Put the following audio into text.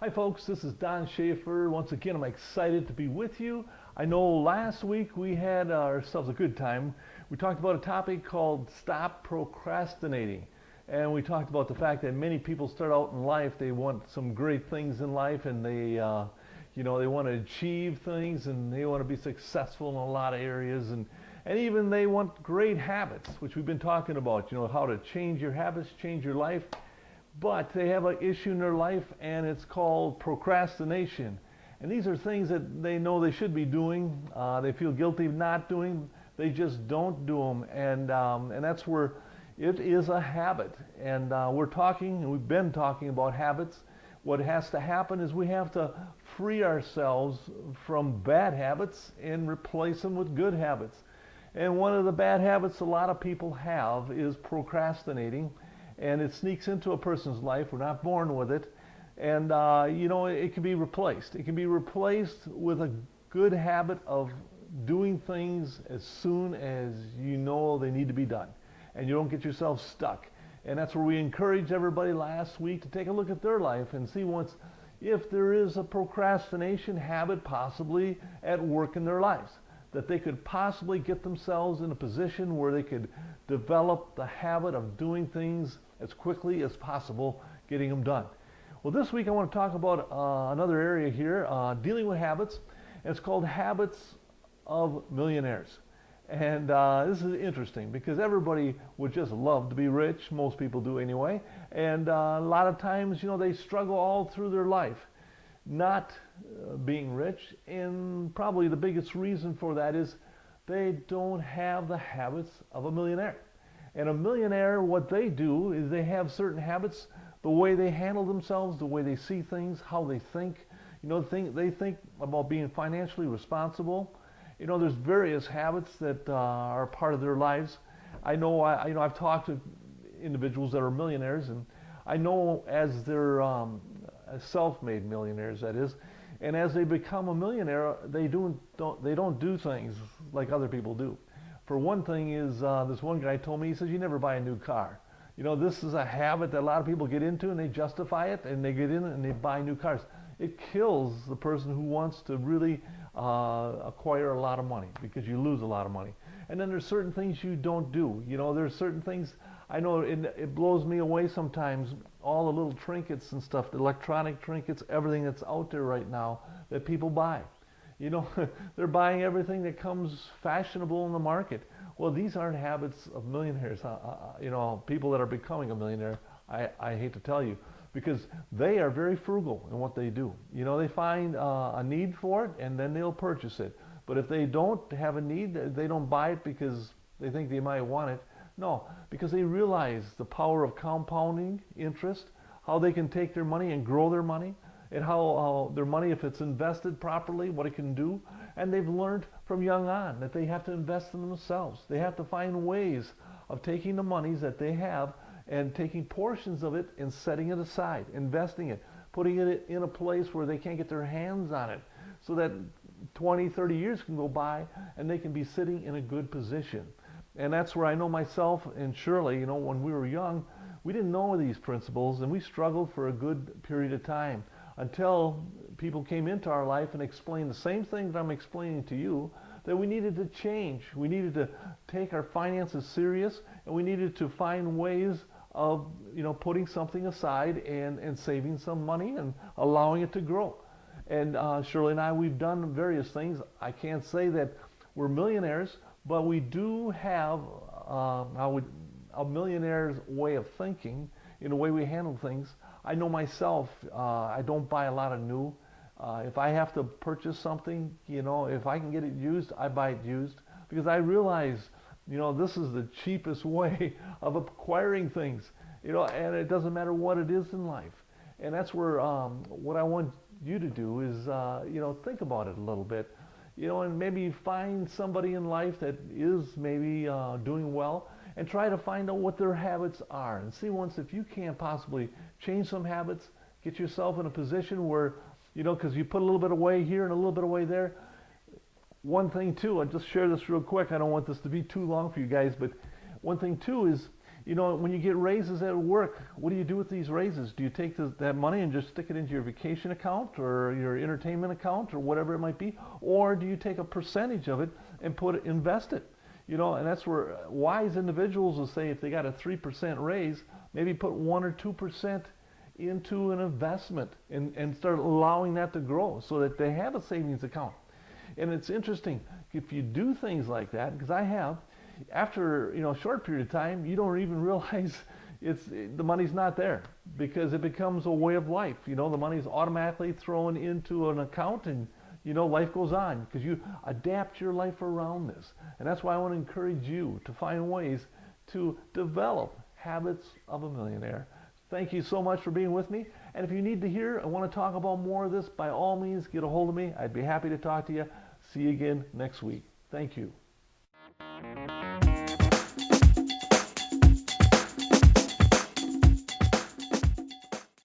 Hi folks, this is Don Schaefer. Once again, I'm excited to be with you. I know last week we had ourselves a good time. We talked about a topic called stop procrastinating. And we talked about the fact that many people start out in life, they want some great things in life and they want to achieve things and they want to be successful in a lot of areas and even they want great habits, which we've been talking about, how to change your habits, change your life. But they have an issue in their life and it's called procrastination. And these are things that they know they should be doing. They feel guilty of not doing. They just don't do them. And that's where it is a habit. And we've been talking about habits. What has to happen is we have to free ourselves from bad habits and replace them with good habits. And one of the bad habits a lot of people have is procrastinating. And it sneaks into a person's life. We're not born with it. And, it can be replaced. It can be replaced with a good habit of doing things as soon as you know they need to be done. And you don't get yourself stuck. And that's where we encouraged everybody last week to take a look at their life and see if there is a procrastination habit possibly at work in their lives, that they could possibly get themselves in a position where they could develop the habit of doing things as quickly as possible, getting them done. Well, this week I want to talk about another area here, dealing with habits, and it's called habits of millionaires. And this is interesting because everybody would just love to be rich. Most people do anyway. And a lot of times, they struggle all through their life not being rich. And probably the biggest reason for that is they don't have the habits of a millionaire. And a millionaire, what they do is they have certain habits, the way they handle themselves, the way they see things, how they think. They think about being financially responsible. There's various habits that are part of their lives. I've talked to individuals that are millionaires, and I know as they're self-made millionaires, that is, and as they become a millionaire, they don't do things like other people do. For one thing is, this one guy told me, he says, you never buy a new car. This is a habit that a lot of people get into and they justify it and they get in and they buy new cars. It kills the person who wants to really acquire a lot of money because you lose a lot of money. And then there's certain things you don't do. There's certain things, I know it blows me away sometimes, all the little trinkets and stuff, the electronic trinkets, everything that's out there right now that people buy. They're buying everything that comes fashionable in the market. Well, these aren't habits of millionaires. People that are becoming a millionaire, I hate to tell you, because they are very frugal in what they do. They find a need for it and then they'll purchase it. But if they don't have a need, they don't buy it because they think they might want it. No, because they realize the power of compounding interest, how they can take their money and grow their money, and how their money, if it's invested properly, what it can do. And they've learned from young on that they have to invest in themselves. They have to find ways of taking the monies that they have and taking portions of it and setting it aside, investing it, putting it in a place where they can't get their hands on it, so that 20, 30 years can go by and they can be sitting in a good position. And that's where I know myself and Shirley, when we were young, we didn't know these principles and we struggled for a good period of time until people came into our life and explained the same thing that I'm explaining to you, that we needed to change. We needed to take our finances serious and we needed to find ways of putting something aside and saving some money and allowing it to grow. And Shirley and I, we've done various things. I can't say that we're millionaires, but we do have a millionaire's way of thinking in the way we handle things. I know myself, I don't buy a lot of new. If I have to purchase something, if I can get it used, I buy it used because I realize, this is the cheapest way of acquiring things, and it doesn't matter what it is in life. And that's where what I want you to do is, think about it a little bit, and maybe find somebody in life that is maybe doing well and try to find out what their habits are and see if you can't possibly change some habits, get yourself in a position where, because you put a little bit away here and a little bit away there. One thing too, I'll just share this real quick. I don't want this to be too long for you guys, but one thing too is You know, when you get raises at work, what do you do with these raises? Do you take that money and just stick it into your vacation account or your entertainment account or whatever it might be? Or do you take a percentage of it and invest it? You know, and that's where wise individuals will say if they got a 3% raise, maybe put 1 or 2% into an investment and start allowing that to grow so that they have a savings account. And it's interesting, if you do things like that, because I have, after a short period of time, you don't even realize the money's not there because it becomes a way of life. The money's automatically thrown into an account and life goes on because you adapt your life around this. And that's why I want to encourage you to find ways to develop habits of a millionaire. Thank you so much for being with me. And if you need to hear, I want to talk about more of this, by all means, get a hold of me. I'd be happy to talk to you. See you again next week. Thank you.